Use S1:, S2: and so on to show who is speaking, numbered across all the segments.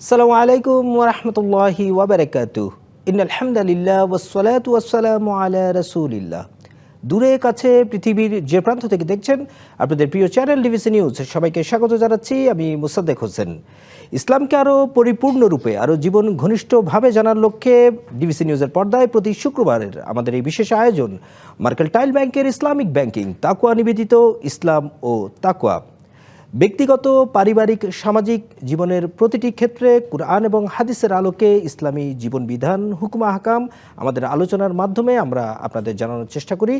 S1: আসসালামু আলাইকুম ওয়া রাহমাতুল্লাহি ওয়া বারাকাতুহু। ইন্নাল হামদালিল্লাহ ওয়াসসালাতু ওয়াসসালামু আলা রাসূলিল্লাহ। দূরে কাছে পৃথিবীর যে প্রান্ত থেকে দেখছেন আপনাদের প্রিয় চ্যানেল ডিভিসি নিউজ, সবাইকে স্বাগত জানাচ্ছি। আমি মোসাদ্দেক হোসেন। ইসলামকে আরও পরিপূর্ণরূপে আরও জীবন ঘনিষ্ঠভাবে জানার লক্ষ্যে ডিভিসি নিউজের পর্দায় প্রতি শুক্রবারের আমাদের এই বিশেষ আয়োজন মার্কেন্টাইল ব্যাংকের ইসলামিক ব্যাংকিং, তাকওয়া নিবেদিত ইসলাম ও তাকওয়া। ব্যক্তিগত, পারিবারিক, সামাজিক জীবনের প্রতিটি ক্ষেত্রে কুরআন এবং হাদিসের আলোকে ইসলামী জীবন বিধান, হুকুম আহকাম আমাদের আলোচনার মাধ্যমে আমরা আপনাদের জানানোর চেষ্টা করি।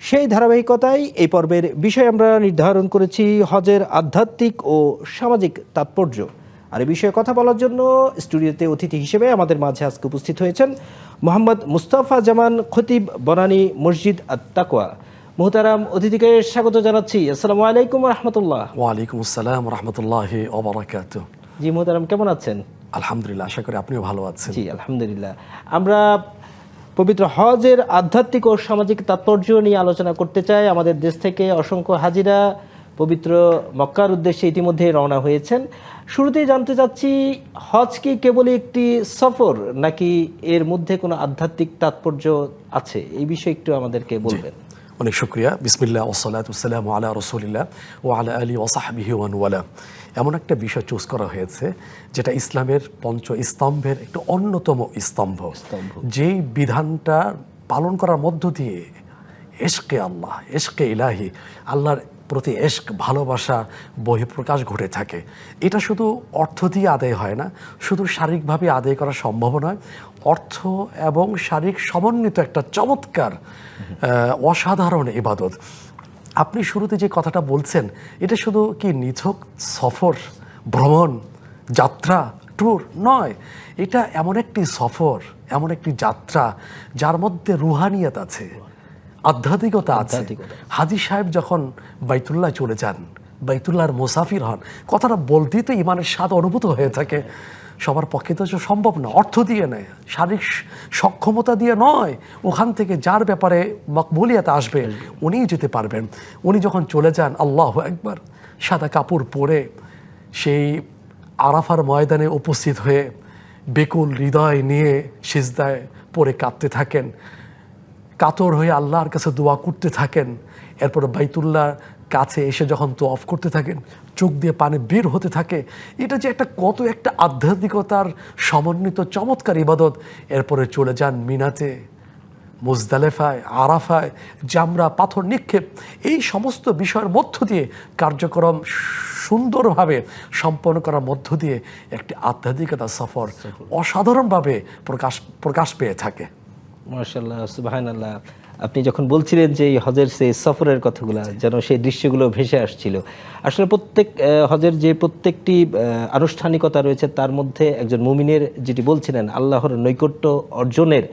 S1: সেই ধারাবাহিকতায় এই পর্বের বিষয় আমরা নির্ধারণ করেছি হজের আধ্যাত্মিক ও সামাজিক তাৎপর্য। আর এই বিষয়ে কথা বলার জন্য স্টুডিওতে অতিথি হিসেবে আমাদের মাঝে আজকে উপস্থিত হয়েছেন মোহাম্মদ মুস্তাফা জামান, খতিব, বনানী মসজিদ আত তাকওয়া। মুহতারাম অতিথিকে স্বাগত জানাচ্ছি। আসসালামু আলাইকুম রহমতুল্লাহ।
S2: ওয়ালাইকুম আসসালাম রহমতুল্লাহি ওয়া বারাকাতুহু।
S1: জি মুহতারাম, কেমন আছেন?
S2: আলহামদুলিল্লাহ, আশা করি আপনিও ভালো আছেন।
S1: জি আলহামদুলিল্লাহ। আমরা পবিত্র হজের আধ্যাত্মিক ও সামাজিক তাৎপর্য নিয়ে আলোচনা করতে চাই। আমাদের দেশ থেকে অসংখ্য হাজিরা পবিত্র মক্কার উদ্দেশ্যে ইতিমধ্যে রওনা হয়েছেন। শুরুতেই জানতে চাচ্ছি, হজ কি কেবলই একটি সফর, নাকি এর মধ্যে কোনো আধ্যাত্মিক তাৎপর্য আছে? এই বিষয়ে একটু আমাদেরকে বলবেন।
S2: অনেক শুকরিয়া। বিসমিল্লাহ ওয়াসসালাতু ওয়াসসালামু আলা রাসূলিল্লাহ ওয়া আলা আলিহি ওয়া সাহবিহি ওয়া মান ওয়ালা। এমন একটা বিষয় চুজ করা হয়েছে যেটা ইসলামের পঞ্চ স্তম্ভের একটা অন্যতম স্তম্ভ, যেই বিধানটা পালন করার মধ্য দিয়ে এশকে আল্লাহ, এশকে ইলাহি, আল্লাহর প্রতি এশক, ভালোবাসা বহিঃপ্রকাশ ঘটে থাকে। এটা শুধু অর্থ দিয়ে আদায় হয় না, শুধু শারীরিকভাবে আদায় করা সম্ভব নয়। অর্থ এবং শারীরিক সমন্বিত একটা চমৎকার অসাধারণ ইবাদত। আপনি শুরুতে যে কথাটা বলছেন, এটা শুধু কি নিছক সফর, ভ্রমণ, যাত্রা, ট্যুর নয়। এটা এমন একটি সফর, এমন একটি যাত্রা যার মধ্যে রুহানিয়াত আছে, আধ্যাত্মিকতা আছে। হাজী সাহেব যখন বাইতুল্লাহ চলে যান, বাইতুল্লাহর মুসাফির হন, কথাটা বলতেই তো ইমানের স্বাদ অনুভূত হয়ে থাকে। সবার পক্ষে তো সম্ভব না, অর্থ দিয়ে নয়, শারীরিক সক্ষমতা দিয়ে নয়। ওখান থেকে যার ব্যাপারে মকবুলিয়াত আসবে উনিই যেতে পারবেন। উনি যখন চলে যান, আল্লাহু আকবার, সাদা কাপড় পরে সেই আরাফার ময়দানে উপস্থিত হয়ে বেকুল হৃদয় নিয়ে সিজদায় পড়ে কাঁদতে থাকেন, কাতর হয়ে আল্লাহর কাছে দোয়া করতে থাকেন। এরপর বাইতুল্লাহর কাছে এসে যখন তোয়াফ করতে থাকেন, চোখ দিয়ে পানি বের হতে থাকে। এটা যে একটা কত একটা আধ্যাত্মিকতার সমন্বিত চমৎকার ইবাদত। এরপরে চলে যান মিনাতে, মুজদালেফায়, আরাফায়, জামরা, পাথর নিক্ষেপ, এই সমস্ত বিষয়ের মধ্য দিয়ে কার্যক্রম সুন্দরভাবে সম্পন্ন করার মধ্য দিয়ে একটি আধ্যাত্মিকতা সফর অসাধারণভাবে প্রকাশ পেয়ে থাকে।
S1: মাশাআল্লাহ, সুবহানাল্লাহ। আপনি যখন বলছিলেন যে এই হজের সেই সফরের কথাগুলো, যেন সেই দৃশ্যগুলো ভেসে আসছিল। আসলে প্রত্যেক হজের যে প্রত্যেকটি আনুষ্ঠানিকতা রয়েছে, তার মধ্যে একজন মুমিনের, যেটি বলছিলেন, আল্লাহর নৈকট্য অর্জনের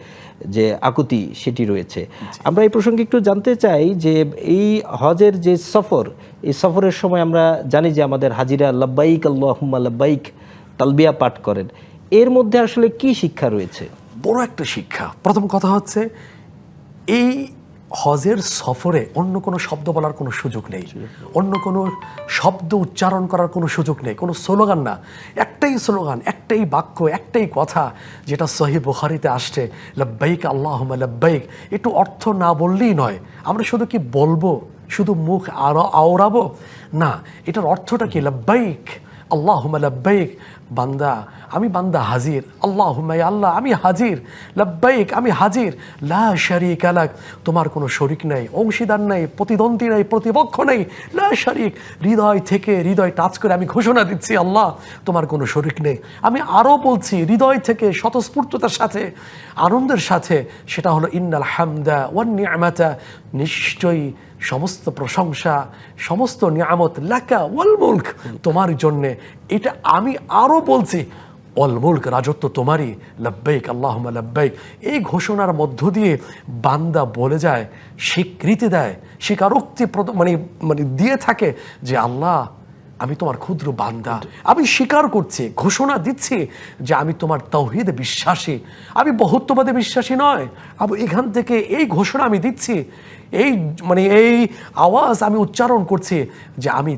S1: যে আকুতি, সেটি রয়েছে। আমরা এই প্রসঙ্গে একটু জানতে চাই যে এই হজের যে সফর, এই সফরের সময় আমরা জানি যে আমাদের হাজিরা লাব্বাইক আল্লাহুম্মা লাব্বাইক তালবিয়া পাঠ করেন। এর মধ্যে আসলে কি শিক্ষা রয়েছে?
S2: বড় একটা শিক্ষা। প্রথম কথা হচ্ছে, এই হজের সফরে অন্য কোনো শব্দ বলার কোনো সুযোগ নেই, অন্য কোনো শব্দ উচ্চারণ করার কোনো সুযোগ নেই, কোনো স্লোগান না। একটাই স্লোগান, একটাই বাক্য, একটাই কথা, যেটা সহিহ বুখারীতে আসছে, লাব্বাইক আল্লাহুম্মা লাব্বাইক। একটু অর্থ না বললেই নয়। আমরা শুধু কি বলবো, শুধু মুখ আওড়াবো না, এটার অর্থটা কি? লাব্বাইক আল্লাহুম্মা লাব্বাইক, বান্দা আমি বান্দা হাজির, আল্লাহুম্মা আল্লাহ আমি হাজির, লাব্বাইক আমি হাজির, লা শারীকা লাক, তোমার কোনো শরীক নাই, অংশীদার নাই, প্রতিদ্বন্দ্বী নাই, প্রতিপক্ষ নেই, লা শারীক। হৃদয় থেকে, হৃদয় টাচ করে আমি ঘোষণা দিচ্ছি, আল্লাহ তোমার কোনো শরীক নেই। আমি আরও বলছি হৃদয় থেকে, স্বতঃস্ফূর্ততার সাথে, আনন্দের সাথে, সেটা হলো ইন্নাল হামদা ওয়ান নি'মাতা, নিশ্চয়ই সমস্ত প্রশংসা, সমস্ত নিয়ামত, লাকা ওয়াল মুলক, তোমার জন্যে। এটা আমি আরও বলছি, ওয়াল মুলক, রাজত্ব তোমারই, লাব্বাইক আল্লাহুম্মা লাব্বাইক। এই ঘোষণার মধ্য দিয়ে বান্দা বলে যায়, স্বীকৃতি দেয়, স্বীকারোক্তি মানে দিয়ে থাকে যে আল্লাহ আমি তোমার ক্ষুদ্র বান্দা, আমি স্বীকার করছি, ঘোষণা দিচ্ছি যে আমি তোমার তাওহীদে বিশ্বাসী, আমি বহুত্ববাদে বিশ্বাসী নয়। আমি এখান থেকে এই ঘোষণা আমি দিচ্ছি, এই আওয়াজ আমি উচ্চারণ করছি যে আমি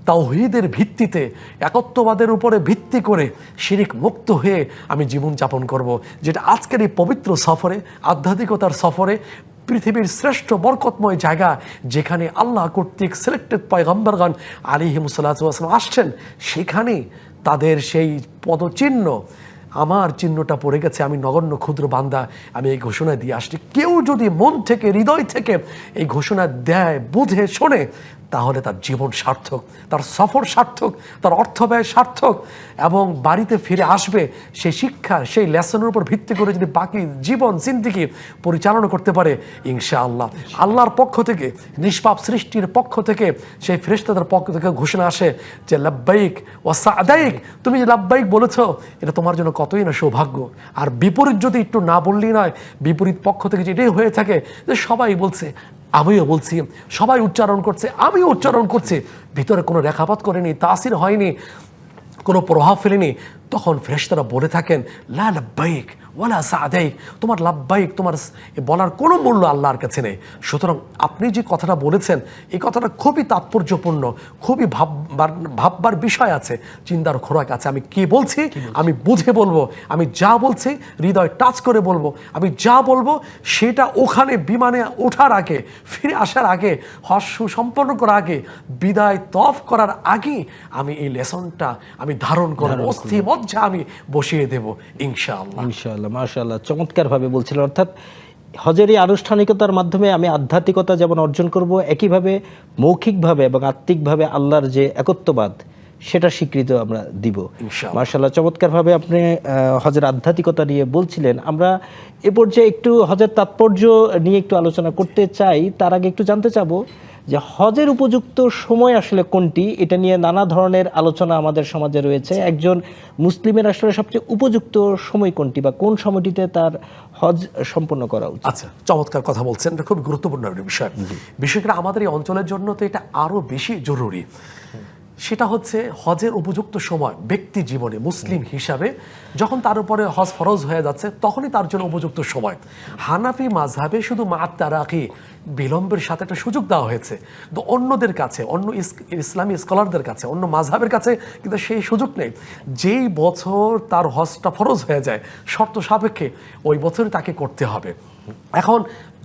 S2: তাওহীদের ভিত্তিতে, একত্ববাদের উপরে ভিত্তি করে শিরিক মুক্ত হয়ে আমি জীবনযাপন করব, যেটা আজকের এই পবিত্র সফরে, আধ্যাত্মিকতার সফরে, পৃথিবীর শ্রেষ্ঠ বরকতময় জায়গা, যেখানে আল্লাহ কর্তৃক সিলেক্টেড পয়গম্বরগণ আলাইহিমুস সালাতু ওয়াস সালাম আসছেন, সেখানে তাদের সেই পদচিহ্ন, আমার চিহ্নটা পড়ে গেছে, আমি নগণ্য ক্ষুদ্র বান্দা, আমি এই ঘোষণা দিয়ে আসছি। কেউ যদি মন থেকে, হৃদয় থেকে এই ঘোষণা দেয়, বুঝে, শোনে, তাহলে তার জীবন সার্থক, তার সফর সার্থক, তার অর্থ ব্যয় সার্থক, এবং বাড়িতে ফিরে আসবে সেই শিক্ষা, সেই লেসনের উপর ভিত্তি করে যদি বাকি জীবন জিন্দেগি পরিচালনা করতে পারে, ইনশাআল্লাহ আল্লাহর পক্ষ থেকে, নিষ্পাপ সৃষ্টির পক্ষ থেকে, সেই ফেরেশতাদের পক্ষ থেকে ঘোষণা আসে যে লাব্বাইক ওয়া সাদাইক, তুমি যে লাব্বাইক বলেছো, এটা তোমার জন্য কতই না সৌভাগ্য। আর বিপরীত যদি একটু না বললেই নয়, বিপরীত পক্ষ থেকে যেটাই হয়ে থাকে যে সবাই বলছে, আমিও বলছি, সবাই উচ্চারণ করছে, আমিও উচ্চারণ করছি, ভিতরে কোনো রেখাপাত করেনি, তাসির হয়নি, কোনো প্রভাব ফেলেনি, তখন ফেরেশতারা বলে থাকেন লা লাব্বাইক ওয়ালা সাদাইক, তোমার লাব্বাইক, তোমার বলার কোনো মূল্য আল্লাহর কাছে নেই। সুতরাং আপনি যে কথাটা বলেছেন, এই কথাটা খুবই তাৎপর্যপূর্ণ, খুবই ভাববার বিষয় আছে, চিন্তার খোরাক আছে। আমি কি বলছি, আমি বুঝে বলবো, আমি যা বলছি হৃদয় টাচ করে বলবো, আমি যা বলবো সেটা ওখানে বিমানে ওঠার আগে, ফিরে আসার আগে, হজ সম্পন্ন করার আগে, বিদায় তফ করার আগে আমি এই লেসনটা আমি ধারণ করবো, অস্থি মজ্জা আমি বসিয়ে দেব ইনশাআল্লাহ।
S1: ইনশাআল্লাহ, মাশাআল্লাহ, চমৎকারভাবে বলছিলেন। অর্থাৎ হজের এই আনুষ্ঠানিকতার মাধ্যমে আমি আধ্যাত্মিকতা যেমন অর্জন করব, একইভাবে মৌখিকভাবে এবং আত্মিকভাবে আল্লাহর যে একত্ববাদ, সেটা স্বীকৃত আমরা দিব। মাশাআল্লাহ, চমৎকারভাবে আপনি হজের আধ্যাত্মিকতা নিয়ে বলছিলেন। আমরা এ পর্যায়ে একটু হজের তাৎপর্য নিয়ে একটু আলোচনা করতে চাই। তার আগে একটু জানতে চাবো যে হজের উপযুক্ত সময় আসলে কোনটি, এটা নিয়ে নানা ধরনের আলোচনা আমাদের সমাজে রয়েছে। একজন মুসলিমের আসলে সবচেয়ে উপযুক্ত সময় কোনটি, বা কোন সময়টিতে তার হজ সম্পন্ন করা উচিত?
S2: আচ্ছা, চমৎকার কথা বলছেন, এটা খুব গুরুত্বপূর্ণ একটা বিষয়। বিশেষ করে আমাদের এই অঞ্চলের জন্য তো এটা আরো বেশি জরুরি। সেটা হচ্ছে হজের উপযুক্ত সময় ব্যক্তি জীবনে মুসলিম হিসাবে যখন তার উপরে হজ ফরজ হয়ে যাচ্ছে, তখনই তার জন্য উপযুক্ত সময়। হানাফি মাযহাবে শুধু মা'আত-তারাকি, বিলম্বের সাথে একটা সুযোগ দেওয়া হয়েছে, তো অন্যদের কাছে, অন্য ইসলামী স্কলারদের কাছে, অন্য মাযহাবের কাছে কিন্তু সেই সুযোগ নেই। যেই বছর তার হজটা ফরজ হয়ে যায় শর্ত সাপেক্ষে, ওই বছরই তাকে করতে হবে। এখন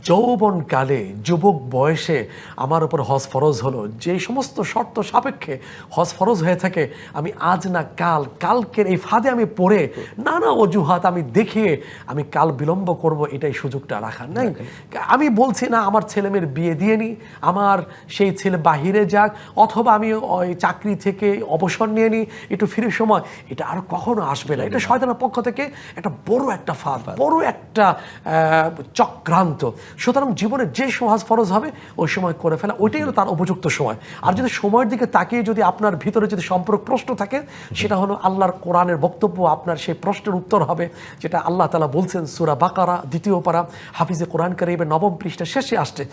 S2: যৌবনকালে, যুবক বয়সে আমার উপর হজ ফরজ হলো, যে সমস্ত শর্ত সাপেক্ষে হজ ফরজ হয়ে থাকে, আমি আজ না কাল, কালকের এই ফাঁদে আমি পড়ে নানা অজুহাত আমি দেখিয়ে আমি কাল বিলম্ব করব, এটাই সুযোগটা রাখার নাই। আমি বলছি না আমার ছেলেমেয়ের বিয়ে দিয়ে নি, আমার সেই ছেলে বাহিরে যাক, অথবা আমি ওই চাকরি থেকে অবসর নিয়ে নিই, একটু ফিরে সময়, এটা আর কখনো আসবে না। এটা শয়তানের পক্ষ থেকে একটা বড় একটা ফাঁদ, বড় একটা চক্রান্ত। সুতরাং জীবনে যে সহজ ফরজ হবে ওই সময় করে ফেলা, ওইটাই হলো তার উপযুক্ত সময়। আর যদি সময়ের দিকে তাকিয়ে যদি আপনার ভিতরে যদি সম্পর্ক প্রশ্ন থাকে, সেটা হলো আল্লাহর কোরআনের বক্তব্য, আপনার সেই প্রশ্নের উত্তর হবে, যেটা আল্লাহ তাআলা বলছেন সূরা বাকারা 2 পারা হাফিজে কোরআন কারীমের 9 পৃষ্ঠা শেষে আসছে।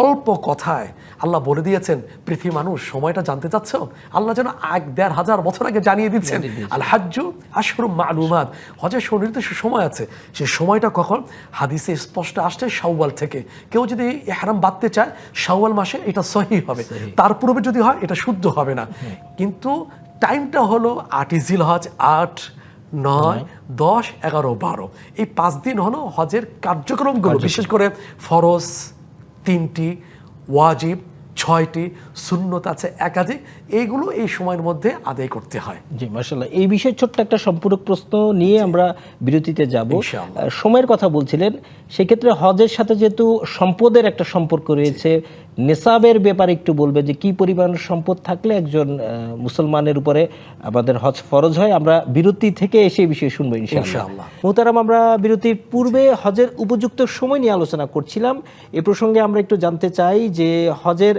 S2: অল্প কথায় আল্লাহ বলে দিয়েছেন, পৃথিবী মানুষ সময়টা জানতে চাচ্ছ, আল্লাহ যেন 1,500 বছর আগে জানিয়ে দিচ্ছেন, আল হাজ্জু আশহুরুম মা'লুমাত, হজের সুনির্দিষ্ট সময় আছে। সেই সময়টা কখন? হাদিসে স্পষ্ট আসছে শাওয়াল থেকে। কেউ যদি ইহরাম বাঁধতে চায় শাওয়াল মাসে, এটা সহিহ হবে। তার পূর্বে যদি হয় এটা শুদ্ধ হবে না। কিন্তু টাইমটা হলো 8 জিলহজ, 8, 9, 10, 11, 12, এই 5 দিন হলো হজের কার্যক্রমগুলো। বিশেষ করে ফরজ 3টি, ওয়াজিব 6টি, সুন্নত আছে একাধিক, এইগুলো এই সময়ের মধ্যে আদায় করতে হয়।
S1: জি, মাশাআল্লাহ। এই বিষয়ে ছোট্ট একটা সম্পূরক প্রশ্ন নিয়ে আমরা বিরতিতে যাব। সময়ের কথা বলছিলেন, সেক্ষেত্রে হজের সাথে যেহেতু সম্পদের একটা সম্পর্ক রয়েছে, নেসাবের ব্যাপারে একটু বলবে যে কি পরিমাণ সম্পদ থাকলে একজন মুসলমানের উপরে আমাদের হজ ফরজ হয়। আমরা বিরতি থেকে এসে এই বিষয়ে শুনবো ইনশাআল্লাহ। মুহতারাম, আমরা বিরতির পূর্বে হজের উপযুক্ত সময় নিয়ে আলোচনা করছিলাম। এ প্রসঙ্গে আমরা একটু জানতে চাই যে হজের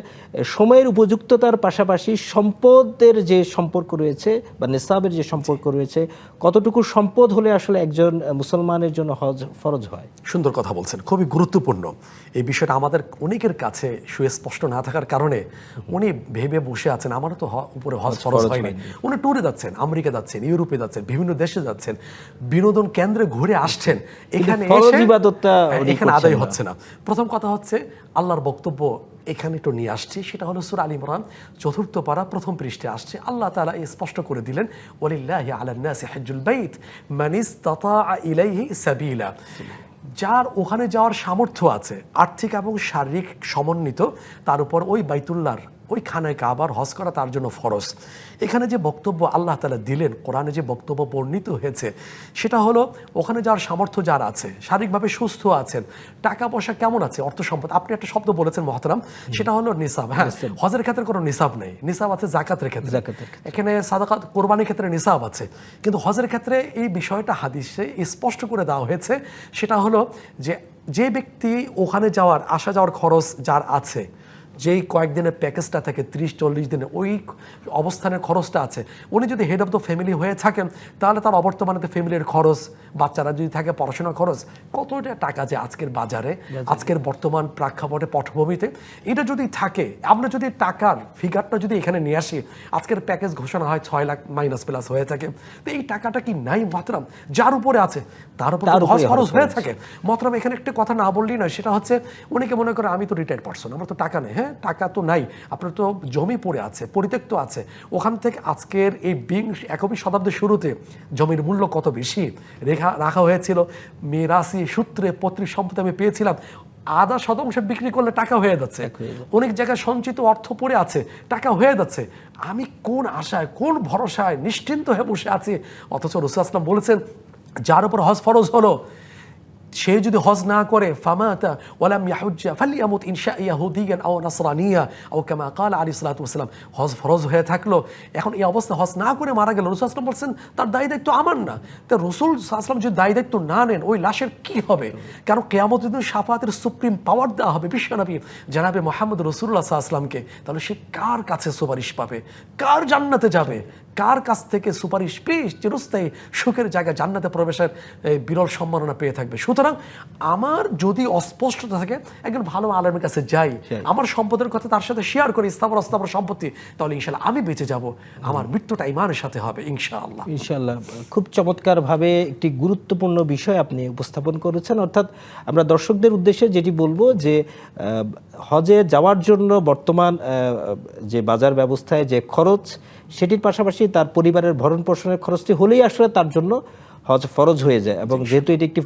S1: সময়ের উপযুক্ততার পাশাপাশি সম্পদের যে সম্পর্ক রয়েছে বা নেসাবের যে সম্পর্ক রয়েছে, কতটুকু সম্পদ হলে আসলে একজন মুসলমানের জন্য হজ ফরজ হয়?
S2: সুন্দর কথা বলছেন, খুবই গুরুত্বপূর্ণ এই বিষয়টা। আমাদের অনেকের কাছে স্পষ্ট না থাকার কারণে উনি ভেবে বসে আছেন আমারও তো উপরে হজ ফরজ হয়নি। উনি ট্যুরে যাচ্ছেন, আমেরিকা যাচ্ছেন, ইউরোপে যাচ্ছেন, বিভিন্ন দেশে যাচ্ছেন, বিনোদন কেন্দ্রে ঘুরে আসছেন, এখানে এখানে আদায় হচ্ছে না। প্রথম কথা হচ্ছে আল্লাহর বক্তব্য এখানে একটু নিয়ে আসছি, সেটা হলো সূরা আল ইমরান 4th পারা 1ম পৃষ্ঠাে আসছে। আল্লাহ তাআলা স্পষ্ট করে দিলেন, ওয়ালিল্লাহি আলান নাসি হজ্জুল বাইত মান ইসতাতাআ ইলাইহি সাবিলা। যার ওখানে যাওয়ার সামর্থ্য আছে, আর্থিক এবং শারীরিক সমন্বিত, তার উপর ওই বাইতুল্লাহর ওই খানায় কাবার হজ করা তার জন্য ফরজ। এখানে যে বক্তব্য আল্লাহ তাআলা দিলেন, কোরআনে যে বক্তব্য বর্ণিত হয়েছে, সেটা হলো ওখানে যাওয়ার সামর্থ্য যার আছে, শারীরিকভাবে সুস্থ আছেন, টাকা পয়সা কেমন আছে, অর্থ সম্পদ। আপনি একটা শব্দ বলেছেন মহতারাম, সেটা হলো নিসাব। হ্যাঁ, হজের ক্ষেত্রে কোনো নিসাব নেই, নিসাব আছে জাকাতের ক্ষেত্রে, এখানে সাদাকাত কোরবানির ক্ষেত্রে নিসাব আছে। কিন্তু হজের ক্ষেত্রে এই বিষয়টা হাদিসে স্পষ্ট করে দেওয়া হয়েছে, সেটা হলো যে ব্যক্তি ওখানে যাওয়ার আসা যাওয়ার খরচ যার আছে, যেই কয়েকদিনের প্যাকেজটা থাকে 30-40 দিনের, ওই অবস্থানের খরচটা আছে, উনি যদি হেড অফ দ্য ফ্যামিলি হয়ে থাকেন, তাহলে তার অবর্তমানে ফ্যামিলির খরচ, বাচ্চারা যদি থাকে পড়াশোনার খরচ, কতটা টাকা যে আজকের বাজারে, আজকের বর্তমান প্রেক্ষাপটে পটভূমিতে এটা যদি থাকে, আমরা যদি টাকার ফিগারটা যদি এখানে নিয়ে আসি, আজকের প্যাকেজ ঘোষণা হয় 6 লাখ মাইনাস প্লাস হয়ে থাকে, তো এই টাকাটা কি নাই মহতরম? যার উপরে আছে তার উপর হজ ফরজ হয়ে থাকে মহতরম। এখানে একটা কথা না বললেই নয়, সেটা হচ্ছে অনেকে মনে করে আমি তো রিটায়ার্ড পারসন, আমার তো টাকা নেই। হ্যাঁ, টাকা তো নাই, আপনার তো জমি পড়ে আছে, পরিত্যক্ত আছে, ওখান থেকে আজকের এই 21 শতাব্দীর শুরুতে জমির মূল্য কত বেশি রাখা হয়েছিল, মিরাসি সূত্রে পৈতৃক সম্পত্তি আমি পেয়েছিলাম, 0.5% বিক্রি করলে টাকা হয়ে যাচ্ছে, অনেক জায়গায় সঞ্চিত অর্থ পড়ে আছে, টাকা হয়ে যাচ্ছে। আমি কোন আশায়, কোন ভরসায় নিশ্চিন্ত হয়ে বসে আছি, অথচ রাসূল সাল্লাল্লাহু আলাইহি ওয়াসাল্লাম বলেছেন যার উপর হজ ফরজ হলো, সে যদি হজ না করে, ফামাতা ওয়ালাম ইয়াহুজ্জা ফালিয়ামুত ইনশা ইয়াহুদিয়ান আও নাসরানিয়া আও কামা ক্বালা আলাইহিস সালাতু ওয়াস সালাম, হজ ফরজ হয়ে থাকলো, এখন এই অবস্থা হজ না করে মারা গেল, রাসূল সাল্লাল্লাহু আলাইহি ওয়াসাল্লাম বলছেন তার দায় দায়িত্ব আমার না। তো রাসূল সাল্লাল্লাহু আলাইহি ওয়াসাল্লাম যদি দায় দায়িত্ব না নেন, ওই লাশের কি হবে? কারণ কিয়ামতের দিন শাফাআতের সুপ্রিম পাওয়ার দেওয়া হবে বিশ্বনবী জনাবে মুহাম্মদ রাসূলুল্লাহ সাল্লাল্লাহু আলাইহি ওয়াসাল্লামকে, তাহলে সে কার কাছে সুপারিশ পাবে, কার জান্নাতে যাবে, কার কাছ থেকে সুপারিশ পেয়ে চিরস্থায়ী সুখের জায়গায় জান্নাতে প্রবেশের বিরল সম্মাননা পেয়ে থাকবে। সুতরাং আমার যদি অস্পষ্টতা থাকে, একজন ভালো আলেমের কাছে যাই, আমার সম্পদের কথা তার সাথে শেয়ার করি, স্থাবর অস্থাবর সম্পত্তি, তাহলে ইনশাআল্লাহ আমি বেঁচে যাব, আমার মৃত্যুটা ঈমানের সাথে হবে ইনশাআল্লাহ।
S1: ইনশাআল্লাহ খুব চমৎকারভাবে একটি গুরুত্বপূর্ণ বিষয় আপনি উপস্থাপন করেছেন। অর্থাৎ আমরা দর্শকদের উদ্দেশ্যে যেটি বলবো যে হজে যাওয়ার জন্য বর্তমান যে বাজার ব্যবস্থায় যে খরচ, সেটির পাশাপাশি তার পরিবারের ভরণ পোষণের খরচটি হলেই আসলে তার জন্য হজ ফরজ হয়ে যায়, এবং যেহেতু এটি একটি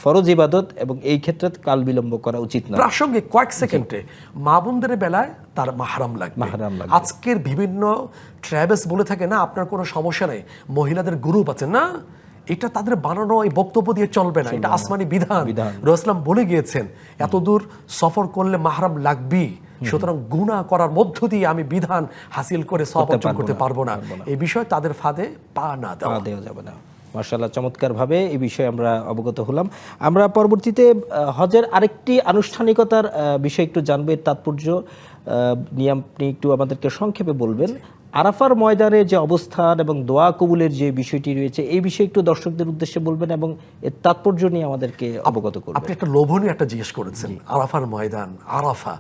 S1: ফরজ ইবাদত, এবং এই ক্ষেত্রে কাল বিলম্ব করা উচিত না।
S2: প্রাসঙ্গিক কয়েক সেকেন্ডে মা বোনদের বেলায় তার মাহরাম লাগবে। আজকের বিভিন্ন ট্রাভেলস বলে থাকে না আপনার কোনো সমস্যা নেই, মহিলাদের গ্রুপ আছে না, এটা তাদের বানানো এই বক্তব্য দিয়ে চলবে না, এটা আসমানি বিধান। রাসূল বলে গিয়েছেন এত দূর সফর করলে মাহরাম লাগবেই, সুতরাং গুনাহ করার মধ্য দিয়ে আমি বিধান হাসিল করে সওয়াব অর্জন করতে পারবো না, এই বিষয় তাদের ফাঁদে পা না দেওয়া
S1: যাবে না। মাশাআল্লাহ, চমৎকারভাবে এই বিষয়ে আমরা অবগত হলাম। আমরা পরবর্তীতে হজের আরেকটি আনুষ্ঠানিকতার বিষয় একটু জানবো, এর তাৎপর্য নিয়ে আপনি একটু আমাদেরকে সংক্ষেপে বলবেন। আরাফার ময়দানে যে অবস্থান এবং দোয়া কবুলের যে বিষয়টি রয়েছে, এই বিষয়ে একটু দর্শকদের উদ্দেশ্যে বলবেন এবং এর তাৎপর্য নিয়ে আমাদেরকে অবগত করবেন।
S2: আপনি একটা লোভনীয় একটা জিজ্ঞেস করেছেন, আরাফার ময়দান, আরাফা,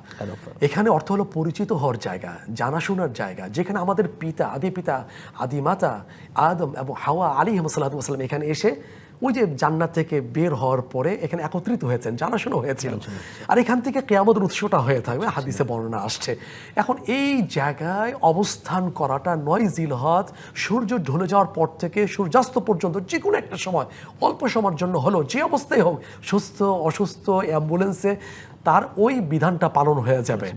S2: এখানে অর্থ হলো পরিচিত হওয়ার জায়গা, জানাশোনার জায়গা, যেখানে আমাদের পিতা আদি মাতা আদম এবং হাওয়া আলাইহিস সালাতু ওয়াস সালাম এখানে এসে ওই যে জান্নাত থেকে বের হওয়ার পরে এখানে একত্রিত হয়েছেন, জানাশোনা হয়েছিল, আর এখান থেকে কিয়ামতের উৎসটা হয়ে থাকবে, হাদিসে বর্ণনা আসছে। এখন এই জায়গায় অবস্থান করাটা 9 জিলহজ সূর্য ঢলে যাওয়ার পর থেকে সূর্যাস্ত পর্যন্ত যে কোনো একটা সময়, অল্প সময়ের জন্য হলো, যে অবস্থায় হোক, সুস্থ অসুস্থ, অ্যাম্বুলেন্সে, তার ওই বিধানটা পালন হয়ে যাবে।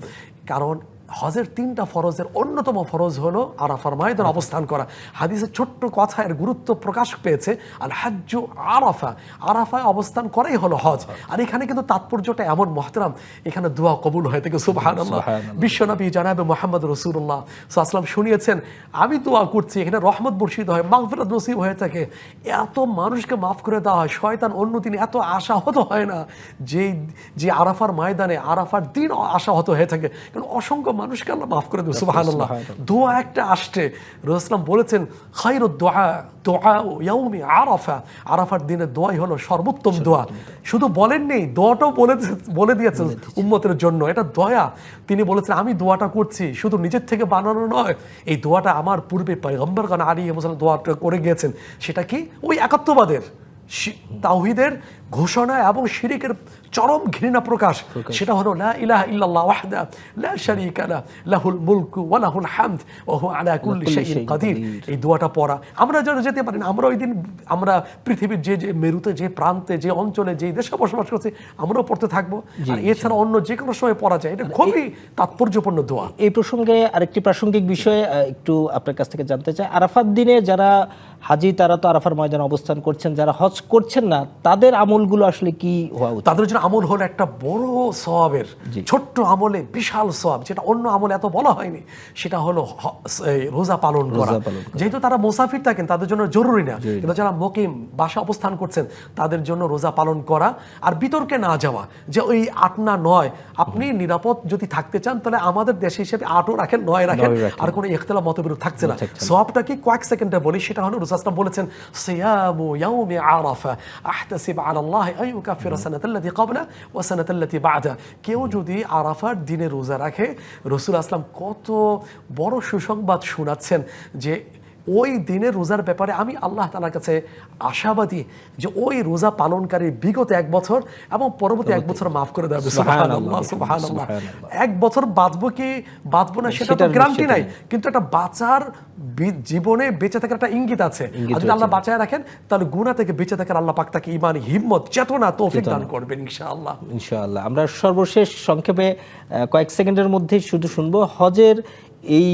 S2: কারণ হজের 3টা ফরজের অন্যতম ফরজ হলো আরাফার ময়দানে অবস্থান করা। হাদিসের ছোট্ট কথা এর গুরুত্ব প্রকাশ পেয়েছে, আল হাজ্জু আরাফা, আরাফায় অবস্থান করাই হলো হজ। আর এখানে কিন্তু তাৎপর্যটা এমন মহতরম, এখানে দোয়া কবুল হয়ে থাকে, সুবহানাল্লাহ। বিশ্বনবী জনাবে মুহাম্মদ রাসূলুল্লাহ সাল্লাল্লাহু আলাইহি ওয়াসাল্লাম শুনিয়েছেন, আমি দোয়া করছি, এখানে রহমত বর্ষিত হয়, মাগফিরাত নসিব হয়ে থাকে, এত মানুষকে মাফ করে দেওয়া হয়, শয়তান অন্য দিন এত আশাহত হয় না যে আরাফার ময়দানে, আরাফার দিন আশাহত হয়ে থাকে, কারণ অসংখ্য মানুষকে আল্লাহ মাফ করে দেবে। সুবহানাল্লাহ। দোয়া একটা আসছে, রাসূলুল্লাহ বলেছেন খায়রুদ দুআ দুআ ইয়াউমি আরাফা, আরাফার দিনে দোয়াই হলো সর্বোত্তম দোয়া। শুধু বলেননি, দোয়াটাও বলে দিয়েছেন উম্মতের জন্য, এটা দয়া। তিনি বলেছেন আমি দোয়াটা করছি, শুধু নিজের থেকে বানানো নয়, এই দোয়াটা আমার পূর্বে পয়গম্বরগণ আলাইহিস সালাম দোয়াটা করে গিয়েছেন। সেটা কি? ওই একাত্মবাদের, তাওহীদের ঘোষণা এবং শিরকের চরম ঘৃণা প্রকাশ। সেটা হলো লা ইলাহা ইল্লাল্লাহ ওয়াহদা লা শারীকা লাহু লাহুল মুলকু ওয়া লাহুল হামদ ওয়া হুয়া আলা কুল্লি শাইইন কাদির। এই দোয়াটা পড়া আমরা যারা যেতে পারি না, আমরা ওই দিন আমরা পৃথিবীর যে মেরুতে, যে প্রান্তে, যে অঞ্চলে, যে দেশে বসবাস করছি, আমরাও পড়তে থাকবো। আর এছাড়া অন্য যে কোনো সময় পড়া যায়। এটা খুবই তাৎপর্যপূর্ণ দোয়া।
S1: এই প্রসঙ্গে আরেকটি প্রাসঙ্গিক বিষয় একটু আপনার কাছ থেকে জানতে চাই। আরাফাত দিনে যারা হাজি, তারা তো আরাফার ময়দানে অবস্থান করছেন, যারা হজ করছেন না, তাদের আমলগুলো আসলে কি হওয়া উচিত?
S2: তাদের জন্য আমল হলো একটা বড় সওয়াবের, ছোট্ট আমলে বিশাল সওয়াব, যেটা অন্য আমলে এত বলা হয়নি। সেটা হলো রোজা পালন করা। যেহেতু তারা মুসাফির থাকেন, তাদের জন্য জরুরি না, কিন্তু যারা মুকিম বাসা অবস্থান করছেন, তাদের জন্য রোজা পালন করা। আর বিতর্কে না যাওয়া যে ওই 8 না 9, আপনি নিরাপদ যদি থাকতে চান তাহলে আমাদের দেশ হিসেবে 8ও রাখেন, 9 রাখেন, আর কোনো ইখতিলাফ মতবিরোধ থাকছে না। সওয়াবটা কি কয়েক সেকেন্ডে বলি, সেটা হলো রাসূলুল্লাহ বলেছেন সিয়ামু ইয়াউমি আরাফা আহতাসিব আলাল্লাহ আন ইউকাফিরা সানাতাল্লাতী ক্বাবলা ওয়া সানাতাল্লাতী বা'দা। কেউ যদি আরাফার দিনে রোজা রাখে, রাসূলুল্লাহ কত বড় সুসংবাদ শোনাচ্ছেন যে ওই দিনের রোজার ব্যাপারে আমি আল্লাহ তাআলার কাছে আশাবাদী যে ওই রোজা পালনকারীর বিগত 1 বছর এবং পরবর্তী 1 বছর মাফ করে দেবে। সুবহানাল্লাহ, সুবহানাল্লাহ। 1 বছর বাঁচবো কি বাঁচবো না সেটা তো গ্যারান্টি নাই, কিন্তু একটা বাঁচার জীবনে বেঁচে থাকার একটা ইঙ্গিত আছে। আর যদি আল্লাহ বাঁচায় রাখেন, তাহলে গুনাহ থেকে বেঁচে থাকার আল্লাহ পাক তাকে ঈমান, হিম্মত, চেতনা, তৌফিক দান করবেন ইনশাআল্লাহ।
S1: ইনশাআল্লাহ। আমরা সর্বশেষ সংক্ষেপে কয়েক সেকেন্ডের মধ্যে শুধু শুনবো, হজের এই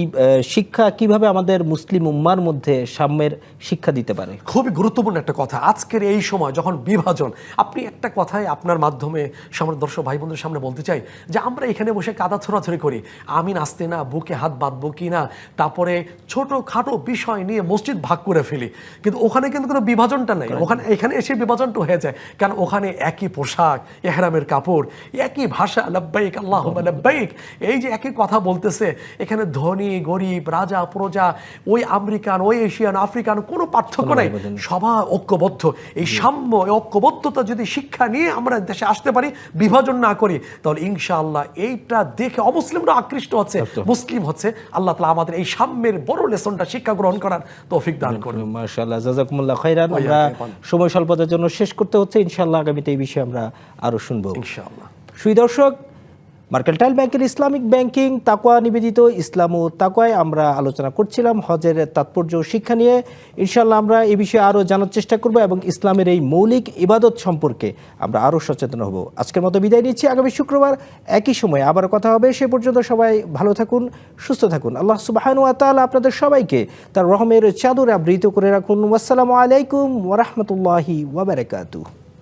S1: শিক্ষা কিভাবে আমাদের মুসলিম উম্মার মধ্যে সাম্যের শিক্ষা দিতে পারে?
S2: খুবই গুরুত্বপূর্ণ একটা কথা। আজকের এই সময় যখন বিভাজন, আপনি একটা কথাই আপনার মাধ্যমে সামনে দর্শক ভাই বোনদের সামনে বলতে চাই যে আমরা এখানে বসে কাদা ছোড়াছড়ি করি, আমি নাচতে না, বুকে হাত বাঁধবো কি না, তারপরে ছোটখাটো বিষয় নিয়ে মসজিদ ভাগ করে ফেলি, কিন্তু ওখানে কিন্তু কোনো বিভাজনটা নেই। এখানে এসে বিভাজনটা হয়ে যায়, কারণ ওখানে একই পোশাক, ইহরামের কাপড়, একই ভাষা, লাব্বাইক আল্লাহুম্মা লাব্বাইক, এই যে একই কথা বলতেছে। এখানে ধনী গরিব, রাজা প্রজা, ওই আমেরিকান, ওই এশিয়ান, আফ্রিকান, কোনো পার্থক্য নাই, সবাই ঐক্যবদ্ধ। এই সাম্য, এই ঐক্যবদ্ধতা যদি শিক্ষা নিয়ে আমরা দেশে আসতে পারি, বিভাজন না করি, তাহলে ইনশাআল্লাহ এইটা দেখে অমুসলিমরা আকৃষ্ট হচ্ছে, মুসলিম হচ্ছে। আল্লাহ তাআলা আমাদের এই সাম্যের বড় লেসনটা শিক্ষা গ্রহণ করার তৌফিক দান করুন।
S1: মাশাআল্লাহ, জাযাকুমুল্লাহ খাইরান। আমরা সময় স্বল্পতার জন্য শেষ করতে হচ্ছে, ইনশাআল্লাহ আগামীতে এই বিষয়ে আমরা আরো শুনবো
S2: ইনশাআল্লাহ।
S1: সুধী দর্শক, মার্কেন্টাইল ব্যাংকের ইসলামিক ব্যাংকিং তাকওয়া নিবেদিত ইসলাম ও তাকওয়ায় আমরা আলোচনা করছিলাম হজের তাৎপর্য শিক্ষা নিয়ে। ইনশাআল্লাহ আমরা এই বিষয়ে আরও জানার চেষ্টা করব এবং ইসলামের এই মৌলিক ইবাদত সম্পর্কে আমরা আরও সচেতন হব। আজকের মতো বিদায় নিচ্ছি, আগামী শুক্রবার একই সময় আবার কথা হবে। সে পর্যন্ত সবাই ভালো থাকুন, সুস্থ থাকুন। আল্লাহ সুবহানাহু ওয়া তাআলা আপনাদের সবাইকে তার রহমের চাদরে আবৃত করে রাখুন। আসসালামু আলাইকুম ওয়া রাহমাতুল্লাহি ওয়া বারাকাতুহু।